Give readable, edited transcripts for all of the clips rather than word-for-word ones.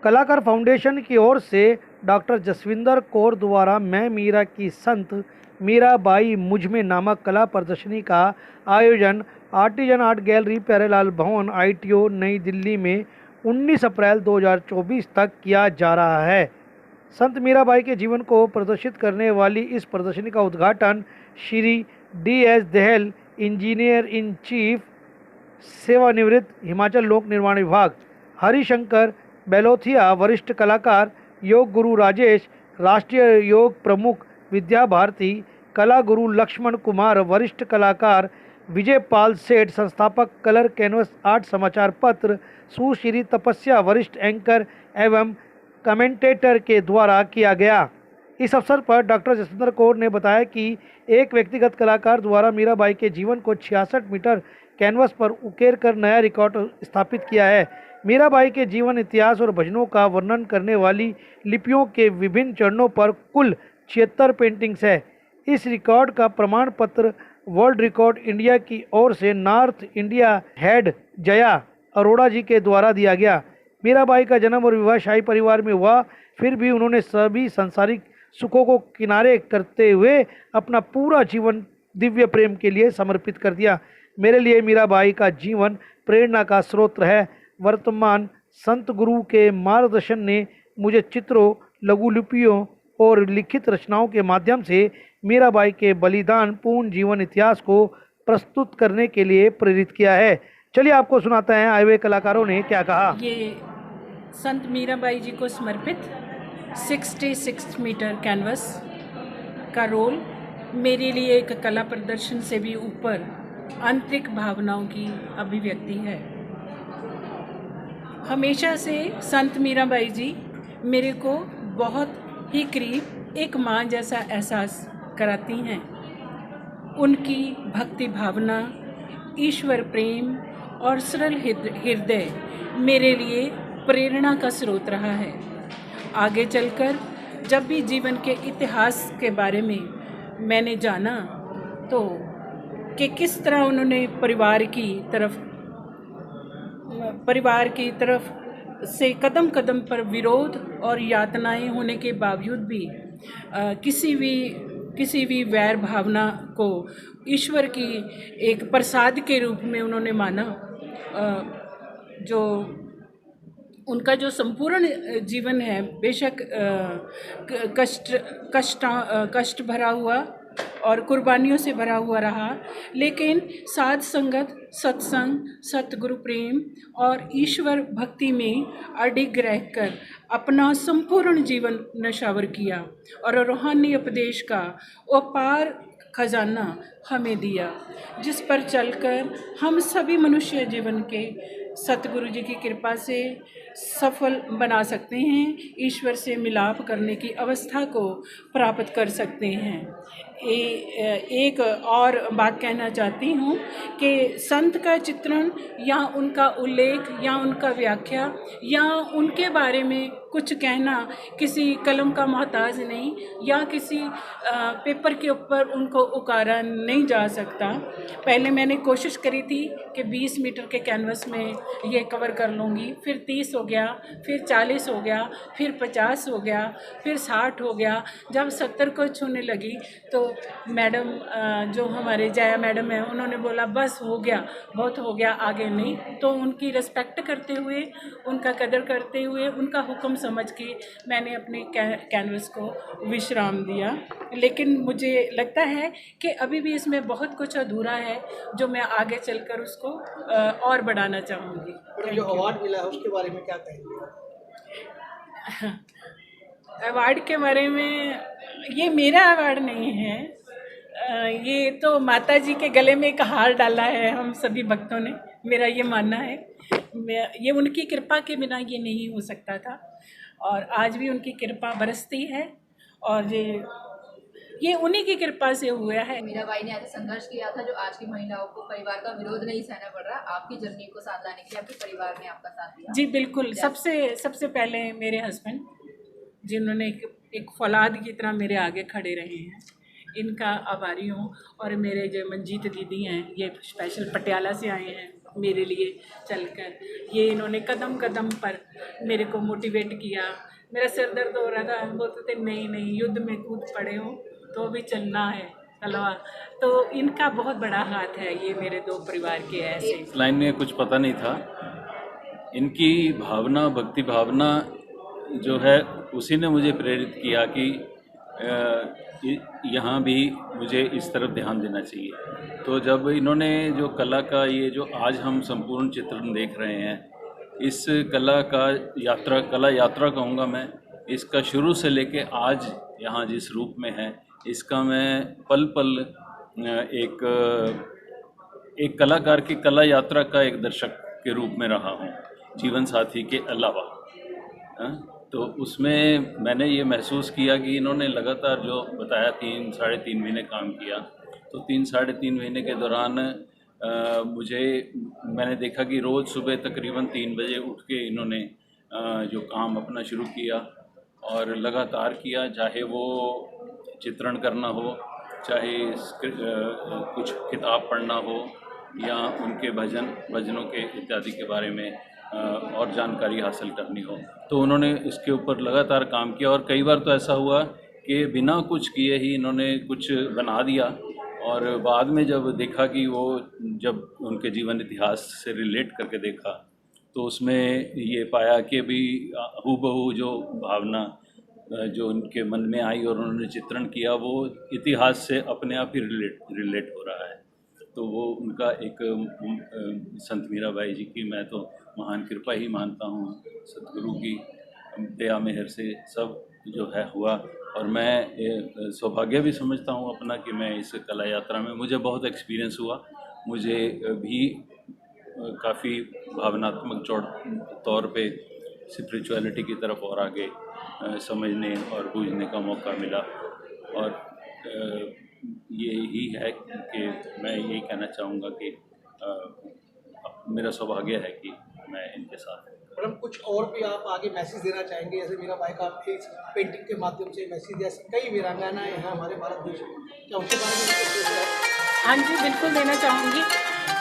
कलाकार फाउंडेशन की ओर से डॉक्टर जसविंदर कौर द्वारा मैं मीरा की संत मीराबाई मुझमें नामक कला प्रदर्शनी का आयोजन आर्टिजन आर्ट गैलरी प्यारेलाल भवन ITO नई दिल्ली में 19 अप्रैल 2024 तक किया जा रहा है। संत मीराबाई के जीवन को प्रदर्शित करने वाली इस प्रदर्शनी का उद्घाटन Shri DS Dahal, engineer in chief, सेवानिवृत्त, हिमाचल लोक निर्माण विभाग, हरिशंकर बेलोथिया, वरिष्ठ कलाकार, योग गुरु राजेश, राष्ट्रीय योग प्रमुख विद्या भारती, कला गुरु लक्ष्मण कुमार, वरिष्ठ कलाकार विजय पाल सेठ, संस्थापक कलर कैनवस आर्ट समाचार पत्र, सुश्री तपस्या, वरिष्ठ एंकर एवं कमेंटेटर के द्वारा किया गया। इस अवसर पर डॉक्टर जसविंदर कौर ने बताया कि एक व्यक्तिगत कलाकार द्वारा मीराबाई के जीवन को 66 मीटर कैनवस पर उकेर कर नया रिकॉर्ड स्थापित किया है। मीराबाई के जीवन, इतिहास और भजनों का वर्णन करने वाली लिपियों के विभिन्न चरणों पर कुल 76 पेंटिंग्स है। इस रिकॉर्ड का प्रमाण पत्र वर्ल्ड रिकॉर्ड इंडिया की ओर से north India head Jaya Arora ji के द्वारा दिया गया। मीराबाई का जन्म और विवाह शाही परिवार में हुआ, फिर भी उन्होंने सभी सांसारिक सुखों को किनारे करते हुए अपना पूरा जीवन दिव्य प्रेम के लिए समर्पित कर दिया। मेरे लिए मीराबाई का जीवन प्रेरणा का स्रोत है। वर्तमान संत गुरु के मार्गदर्शन ने मुझे चित्रों, लघुलिपियों और लिखित रचनाओं के माध्यम से मीराबाई के बलिदान पूर्ण जीवन इतिहास को प्रस्तुत करने के लिए प्रेरित किया है। चलिए आपको सुनाते हैं आए हुए कलाकारों ने क्या कहा। ये संत मीराबाई जी को समर्पित 66 मीटर कैनवस का रोल मेरे लिए एक कला प्रदर्शन से भी ऊपर आंतरिक भावनाओं की अभिव्यक्ति है। हमेशा से संत मीराबाई जी मेरे को बहुत ही करीब एक माँ जैसा एहसास कराती हैं। उनकी भक्ति भावना, ईश्वर प्रेम और सरल हृदय मेरे लिए प्रेरणा का स्रोत रहा है। आगे चलकर जब भी जीवन के इतिहास के बारे में मैंने जाना तो कि किस तरह उन्होंने परिवार की तरफ से कदम कदम पर विरोध और यातनाएं होने के बावजूद भी किसी भी वैर भावना को ईश्वर की एक प्रसाद के रूप में उन्होंने माना। जो उनका जो संपूर्ण जीवन है बेशक कष्ट भरा हुआ और कुर्बानियों से भरा हुआ रहा, लेकिन साध संगत, सत्संग, सतगुरु प्रेम और ईश्वर भक्ति में अडिग रहकर अपना संपूर्ण जीवन नशावर किया और रूहानी उपदेश का अपार खजाना हमें दिया, जिस पर चलकर हम सभी मनुष्य जीवन के सतगुरु जी की कृपा से सफल बना सकते हैं, ईश्वर से मिलाप करने की अवस्था को प्राप्त कर सकते हैं। एक और बात कहना चाहती हूँ कि संत का चित्रण या उनका उल्लेख या उनका व्याख्या या उनके बारे में कुछ कहना किसी कलम का मोहताज नहीं या किसी पेपर के ऊपर उनको उकारा नहीं जा सकता। पहले मैंने कोशिश करी थी कि 20 मीटर के कैनवस में ये कवर कर लूँगी, फिर 30 हो गया, फिर 40 हो गया, फिर 50 हो गया, फिर 60 हो गया। जब 70 को छूने लगी तो मैडम जो हमारे जया मैडम है उन्होंने बोला बस हो गया, बहुत हो गया, आगे नहीं। तो उनकी रिस्पेक्ट करते हुए, उनका कदर करते हुए, उनका हुक्म समझ के मैंने अपने कैनवस को विश्राम दिया। लेकिन मुझे लगता है कि अभी भी इसमें बहुत कुछ अधूरा है जो मैं आगे चलकर उसको और बढ़ाना चाहूँगी। जो अवार्ड मिला है उसके बारे में क्या कहेंगे? अवार्ड के बारे में, ये मेरा अवार्ड नहीं है, ये तो माता जी के गले में एक हार डाला है हम सभी भक्तों ने, मेरा ये मानना है। ये उनकी कृपा के बिना ये नहीं हो सकता था और आज भी उनकी कृपा बरसती है और ये उन्हीं की कृपा से हुआ है। मीराबाई ने ऐसा संघर्ष किया था जो आज की महिलाओं को परिवार का विरोध नहीं सहना पड़ रहा। आपकी जर्नी को साथ लाने के लिए आपके परिवार ने आपका साथ दिया? जी बिल्कुल। सबसे पहले मेरे हस्बैंड जिन्होंने एक फौलाद की तरह मेरे आगे खड़े रहे हैं, इनका आभारी हूँ। और मेरे जो मंजीत दीदी हैं, ये स्पेशल पटियाला से आए हैं, मेरे लिए चलकर। ये इन्होंने कदम कदम पर मेरे को मोटिवेट किया। मेरा सिर दर्द हो रहा था, हम बोलते थे नहीं नहीं, युद्ध में कूद पड़े हो तो भी चलना है तलवार। तो इनका बहुत बड़ा हाथ है, ये मेरे दो परिवार के ऐसे। इस लाइन में कुछ पता नहीं था। इनकी भावना, भक्ति भावना जो है, उसी ने मुझे प्रेरित किया कि यहाँ भी मुझे इस तरफ ध्यान देना चाहिए। तो जब इन्होंने जो कला का ये जो आज हम संपूर्ण चित्रण देख रहे हैं, इस कला यात्रा कहूँगा मैं, इसका शुरू से लेके आज यहाँ जिस रूप में है, इसका मैं पल पल एक कलाकार की कला यात्रा का एक दर्शक के रूप में रहा हूँ, जीवन साथी के अलावा। तो उसमें मैंने ये महसूस किया कि इन्होंने लगातार जो बताया 3 साढ़े 3 महीने काम किया, तो 3 साढ़े 3 महीने के दौरान मैंने देखा कि रोज़ सुबह तकरीबन 3 बजे उठ के इन्होंने जो काम अपना शुरू किया और लगातार किया, चाहे वो चित्रण करना हो, चाहे कुछ किताब पढ़ना हो, या उनके भजनों के इत्यादि के बारे में और जानकारी हासिल करनी हो। तो उन्होंने इसके ऊपर लगातार काम किया और कई बार तो ऐसा हुआ कि बिना कुछ किए ही इन्होंने कुछ बना दिया, और बाद में जब देखा कि वो जब उनके जीवन इतिहास से रिलेट करके देखा, तो उसमें ये पाया कि भी हूबहू जो भावना जो उनके मन में आई और उन्होंने चित्रण किया, वो इतिहास से अपने आप ही रिलेट हो रहा है। तो वो उनका एक संत मीराबाई जी की मैं तो महान कृपा ही मानता हूँ, सतगुरु की दया मेहर से सब जो है हुआ। और मैं सौभाग्य भी समझता हूँ अपना कि मैं इस कला यात्रा में, मुझे बहुत एक्सपीरियंस हुआ, मुझे भी काफ़ी भावनात्मक तौर पे स्पिरिचुअलिटी की तरफ और आगे समझने और बूझने का मौका मिला। और यही है कि मैं यही कहना चाहूँगा कि मेरा सौभाग्य है कि मैं इनके साथ। मैडम, कुछ और भी आप आगे मैसेज देना चाहेंगे? जैसे मीराबाई का आपकी पेंटिंग के माध्यम से मैसेज दिया, कई वीरांगनाएं हैं हमारे भारत देश में, क्या उनके बारे में कुछ सोच रहे हैं? हाँ जी, बिल्कुल देना चाहूँगी,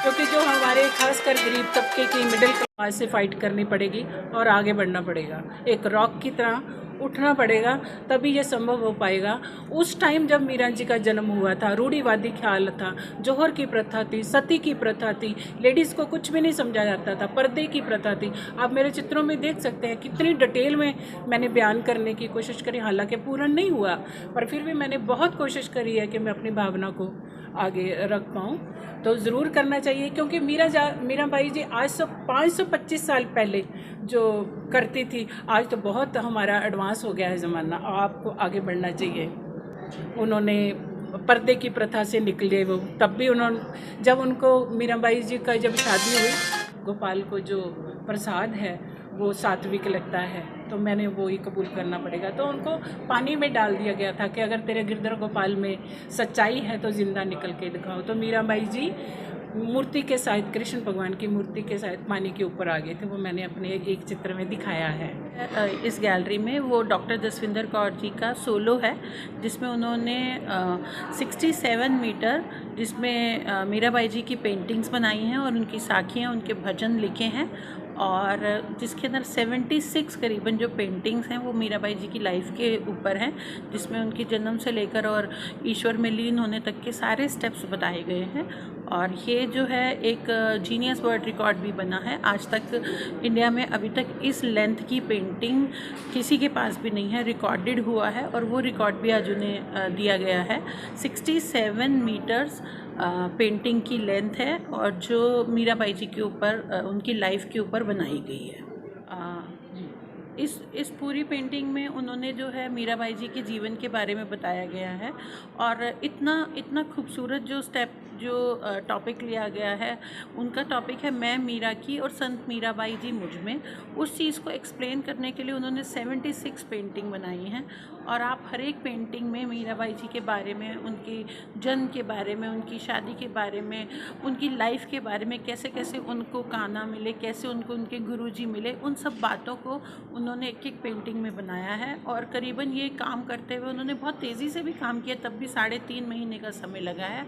क्योंकि जो हमारे खासकर गरीब तबके की मिडिल क्लास से फाइट करनी पड़ेगी और आगे बढ़ना पड़ेगा, एक रॉक की तरह उठना पड़ेगा, तभी ये संभव हो पाएगा। उस टाइम जब मीरा जी का जन्म हुआ था, रूढ़िवादी ख्याल था, जौहर की प्रथा थी, सती की प्रथा थी, लेडीज़ को कुछ भी नहीं समझा जाता था, पर्दे की प्रथा थी। आप मेरे चित्रों में देख सकते हैं कितनी डिटेल में मैंने बयान करने की कोशिश करी, हालांकि पूर्ण नहीं हुआ, पर फिर भी मैंने बहुत कोशिश करी है कि मैं अपनी भावना को आगे रख पाऊँ। तो ज़रूर करना चाहिए, क्योंकि मीराबाई जी आज से 525 साल पहले जो करती थी, आज तो बहुत हमारा एडवांस हो गया है ज़माना, आपको आगे बढ़ना चाहिए। उन्होंने पर्दे की प्रथा से निकले वो, तब भी उन्होंने जब उनको मीराबाई जी का जब शादी हुई, गोपाल को जो प्रसाद है वो सात्विक लगता है, तो मैंने वो ही कबूल करना पड़ेगा। तो उनको पानी में डाल दिया गया था कि अगर तेरे गिरधर गोपाल में सच्चाई है तो ज़िंदा निकल के दिखाओ। तो मीराबाई जी मूर्ति के साथ, कृष्ण भगवान की मूर्ति के साथ पानी के ऊपर आ गए थे, वो मैंने अपने एक चित्र में दिखाया है। इस गैलरी में वो डॉक्टर जसविंदर कौर जी का सोलो है, जिसमें उन्होंने 67 मीटर जिसमें मीराबाई जी की पेंटिंग्स बनाई हैं और उनकी साखियाँ, उनके भजन लिखे हैं, और जिसके अंदर 76 करीबन जो पेंटिंग्स हैं वो मीराबाई जी की लाइफ के ऊपर हैं, जिसमें उनकी जन्म से लेकर और ईश्वर में लीन होने तक के सारे स्टेप्स बताए गए हैं। और ये जो है एक जीनियस वर्ल्ड रिकॉर्ड भी बना है। आज तक इंडिया में अभी तक इस लेंथ की पेंटिंग किसी के पास भी नहीं है, रिकॉर्डेड हुआ है, और वो रिकॉर्ड भी आज उन्हें दिया गया है। 67 मीटर्स पेंटिंग की लेंथ है, और जो मीराबाई जी के ऊपर उनकी लाइफ के ऊपर बनाई गई है। इस पूरी पेंटिंग में उन्होंने जो है मीराबाई जी के जीवन के बारे में बताया गया है, और इतना खूबसूरत जो टॉपिक लिया गया है, उनका टॉपिक है मैं मीरा की और संत मीराबाई जी मुझ में। उस चीज़ को एक्सप्लेन करने के लिए उन्होंने 76 पेंटिंग बनाई हैं, और आप हर एक पेंटिंग में मीराबाई जी के बारे में, उनके जन्म के बारे में, उनकी शादी के बारे में, उनकी लाइफ के बारे में, कैसे कैसे उनको कान्हा मिले, कैसे उनको उनके गुरुजी मिले, उन सब बातों को उन्होंने एक एक पेंटिंग में बनाया है। और करीबन ये काम करते हुए उन्होंने बहुत तेज़ी से भी काम किया, तब भी 3.5 महीने का समय लगा है।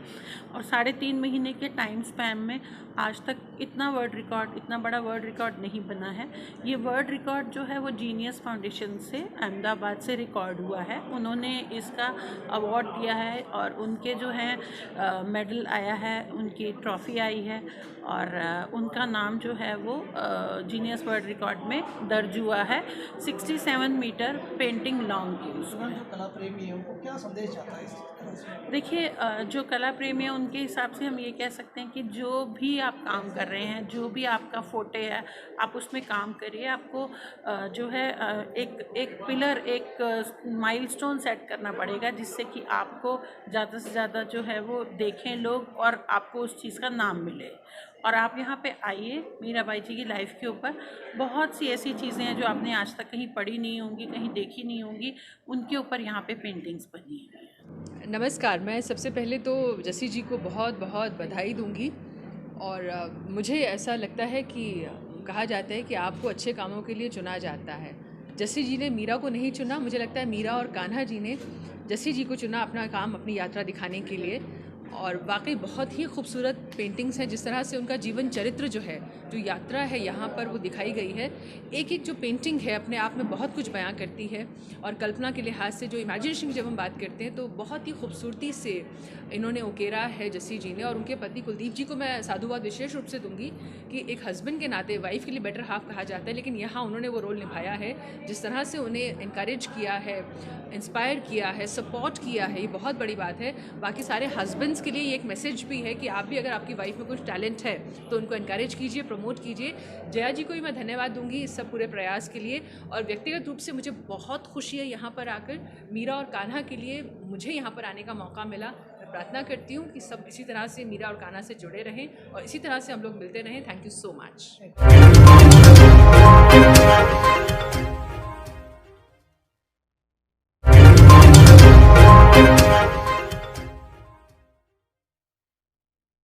और 3.5 महीने के टाइम स्पैन में आज तक इतना बड़ा वर्ल्ड रिकॉर्ड नहीं बना है। ये वर्ल्ड रिकॉर्ड जो है वो जीनियस फाउंडेशन से अहमदाबाद से रिकॉर्ड हुआ है। उन्होंने इसका अवार्ड दिया है और उनके जो है मेडल आया है, उनकी ट्रॉफ़ी आई है और उनका नाम जो है वो जीनियस वर्ल्ड रिकॉर्ड में दर्ज हुआ है। 67 मीटर पेंटिंग लॉन्ग की उसमें। जो कला प्रेमी है उनको क्या संदेश जाता है इस तरह से? देखिए, जो कला प्रेमी है उनके हिसाब से हम ये कह सकते हैं कि जो भी आप काम कर रहे हैं, जो भी आपका फोटे है, आप उसमें काम करिए। आपको जो है एक पिलर, एक माइलस्टोन सेट करना पड़ेगा जिससे कि आपको ज़्यादा से ज़्यादा जो है वो देखें लोग और आपको उस चीज़ का नाम मिले। और आप यहाँ पे आइए, मीराबाई जी की लाइफ के ऊपर बहुत सी ऐसी चीज़ें हैं जो आपने आज तक कहीं पढ़ी नहीं होंगी, कहीं देखी नहीं होंगी, उनके ऊपर यहाँ पे पेंटिंग्स बनी हैं। नमस्कार, मैं सबसे पहले तो जस्सी जी को बहुत बहुत बधाई दूंगी। और मुझे ऐसा लगता है कि कहा जाता है कि आपको अच्छे कामों के लिए चुना जाता है। जस्सी जी ने मीरा को नहीं चुना, मुझे लगता है मीरा और कान्हा जी ने जस्सी जी को चुना अपना काम, अपनी यात्रा दिखाने के लिए। और वाकई बहुत ही खूबसूरत पेंटिंग्स हैं, जिस तरह से उनका जीवन चरित्र जो है, जो यात्रा है यहाँ पर वो दिखाई गई है। एक एक जो पेंटिंग है अपने आप में बहुत कुछ बयां करती है। और कल्पना के लिहाज से, जो इमेजिनेशन की जब हम बात करते हैं, तो बहुत ही खूबसूरती से इन्होंने उकेरा है जस्सी जी ने। और उनके पति कुलदीप जी को मैं साधुवाद विशेष रूप से दूंगी कि एक हस्बैंड के नाते वाइफ के लिए बेटर हाफ कहा जाता है, लेकिन यहाँ उन्होंने वो रोल निभाया है। जिस तरह से उन्हें इनकरेज किया है, इंस्पायर किया है, सपोर्ट किया है, ये बहुत बड़ी बात है। बाकी सारे हस्बैंड्स के लिए ये एक मैसेज भी है कि आप भी अगर आपकी वाइफ में कुछ टैलेंट है तो उनको इनकरेज कीजिए, प्रमोट कीजिए। जया जी को भी मैं धन्यवाद दूंगी इस सब पूरे प्रयास के लिए। और व्यक्तिगत रूप से मुझे बहुत खुशी है यहाँ पर आकर, मीरा और कान्हा के लिए मुझे यहाँ पर आने का मौका मिला। मैं प्रार्थना करती हूँ कि सब इसी तरह से मीरा और कान्हा से जुड़े रहें और इसी तरह से हम लोग मिलते रहें। Thank you so much.